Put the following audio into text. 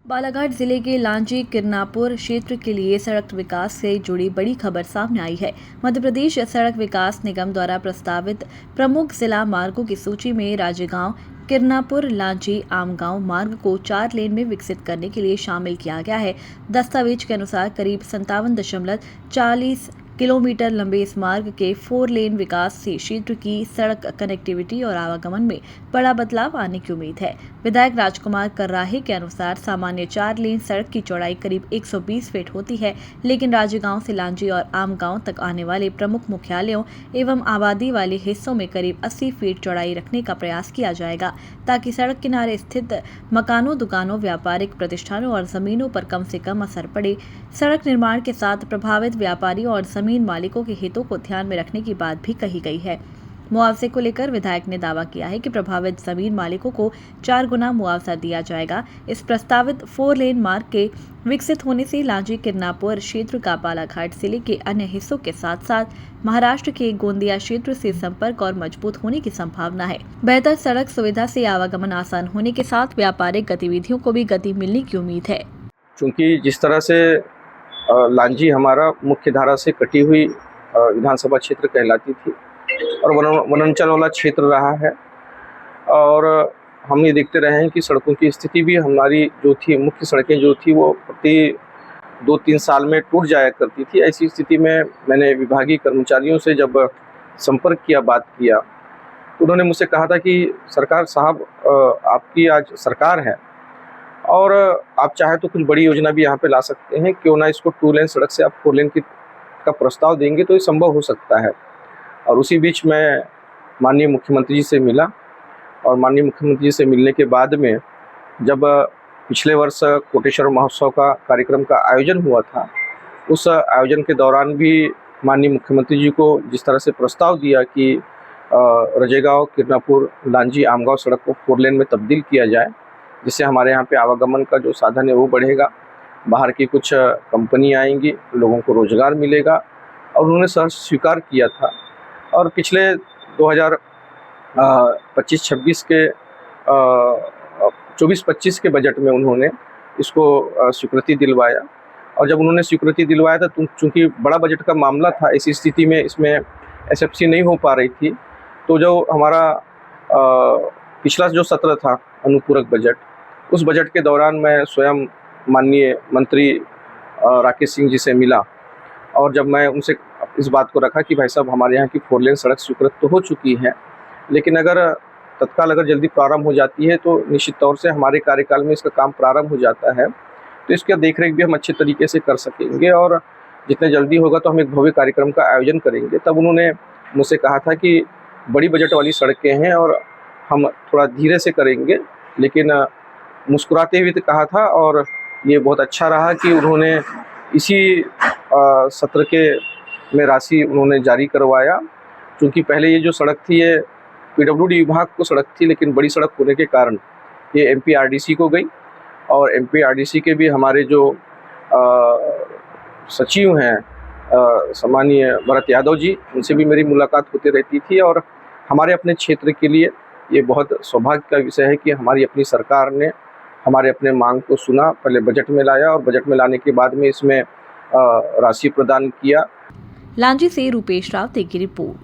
बालाघाट जिले के लांजी किरनापुर क्षेत्र के लिए सड़क विकास से जुड़ी बड़ी खबर सामने आई है। मध्य प्रदेश सड़क विकास निगम द्वारा प्रस्तावित प्रमुख जिला मार्गों की सूची में राजेगांव किरनापुर लांजी आमगांव मार्ग को 4 लेन में विकसित करने के लिए शामिल किया गया है। दस्तावेज के अनुसार करीब 57.40 किलोमीटर लंबे इस मार्ग के 4 लेन विकास से क्षेत्र की सड़क कनेक्टिविटी और आवागमन में बड़ा बदलाव आने की उम्मीद है। विधायक राजकुमार कर्राहे के अनुसार सामान्य 4 लेन सड़क की चौड़ाई करीब 120 फीट होती है, लेकिन राजेगांव से लांजी और आमगांव तक आने वाले प्रमुख मुख्यालयों एवं आबादी वाले हिस्सों में करीब 80 फीट चौड़ाई रखने का प्रयास किया जाएगा, ताकि सड़क किनारे स्थित मकानों, दुकानों, व्यापारिक प्रतिष्ठानों और जमीनों पर कम से कम असर पड़े। सड़क निर्माण के साथ प्रभावित व्यापारियों और जमीन मालिकों के हितों को ध्यान में रखने की बात भी कही गई है। मुआवजे को लेकर विधायक ने दावा किया है कि प्रभावित जमीन मालिकों को 4 गुना मुआवजा दिया जाएगा। इस प्रस्तावित 4 लेन मार्ग के विकसित होने से लांजी किरनापुर क्षेत्र का बालाघाट जिले के अन्य हिस्सों के साथ साथ महाराष्ट्र के गोंदिया क्षेत्र से संपर्क और मजबूत होने की संभावना है। बेहतर सड़क सुविधा से आवागमन आसान होने के साथ व्यापारिक गतिविधियों को भी गति मिलने की उम्मीद है। चूँकि जिस तरह से लांजी हमारा मुख्य धारा से कटी हुई विधानसभा क्षेत्र कहलाती थी और वनांचल वाला क्षेत्र रहा है, और हम ये देखते रहे हैं कि सड़कों की स्थिति भी हमारी जो थी, मुख्य सड़कें जो थी वो प्रति 2-3 साल में टूट जाया करती थी। ऐसी स्थिति में मैंने विभागीय कर्मचारियों से जब संपर्क किया, बात किया, तो उन्होंने मुझसे कहा था कि सरकार साहब, आपकी आज सरकार है और आप चाहे तो कुछ बड़ी योजना भी यहाँ पे ला सकते हैं, क्यों ना इसको 2 लेन सड़क से आप 4 लेन का प्रस्ताव देंगे तो ये संभव हो सकता है। और उसी बीच मैं माननीय मुख्यमंत्री जी से मिला, और माननीय मुख्यमंत्री जी से मिलने के बाद में जब पिछले वर्ष कोटेश्वर महोत्सव का कार्यक्रम का आयोजन हुआ था, उस आयोजन के दौरान भी माननीय मुख्यमंत्री जी को जिस तरह से प्रस्ताव दिया कि राजेगांव किरनापुर लांजी आमगांव सड़क को 4 लेन में तब्दील किया जाए, जिससे हमारे यहाँ पे आवागमन का जो साधन है वो बढ़ेगा, बाहर की कुछ कंपनी आएंगी, लोगों को रोजगार मिलेगा, और उन्होंने स्वीकार किया था। और पिछले 2025-26 के 24-25 के बजट में उन्होंने इसको स्वीकृति दिलवाया, और जब उन्होंने स्वीकृति दिलवाया था, चूँकि बड़ा बजट का मामला था, इसी स्थिति में इसमें एसएफसी नहीं हो पा रही थी, तो जो हमारा पिछला जो सत्र था अनुपूरक बजट, उस बजट के दौरान मैं स्वयं माननीय मंत्री राकेश सिंह जी से मिला, और जब मैं उनसे इस बात को रखा कि भाई साहब, हमारे यहाँ की 4 लेन सड़क स्वीकृत तो हो चुकी है, लेकिन अगर तत्काल जल्दी प्रारंभ हो जाती है तो निश्चित तौर से हमारे कार्यकाल में इसका काम प्रारंभ हो जाता है, तो इसका देखरेख भी हम अच्छे तरीके से कर सकेंगे, और जितने जल्दी होगा तो हम एक भव्य कार्यक्रम का आयोजन करेंगे। तब उन्होंने मुझसे कहा था कि बड़ी बजट वाली सड़कें हैं और हम थोड़ा धीरे से करेंगे, लेकिन मुस्कुराते हुए कहा था, और ये बहुत अच्छा रहा कि उन्होंने इसी सत्र के में राशि उन्होंने जारी करवाया। क्योंकि पहले ये जो सड़क थी ये पीडब्ल्यूडी विभाग को सड़क थी, लेकिन बड़ी सड़क होने के कारण ये एमपीआरडीसी को गई, और एमपीआरडीसी के भी हमारे जो सचिव हैं सम्मानीय भरत यादव जी, उनसे भी मेरी मुलाकात होती रहती थी, और हमारे अपने क्षेत्र के लिए ये बहुत सौभाग्य का विषय है कि हमारी अपनी सरकार ने हमारे अपने मांग को सुना, पहले बजट में लाया, और बजट में लाने के बाद में इसमें राशि प्रदान किया। लांजी से रूपेश रावते की रिपोर्ट।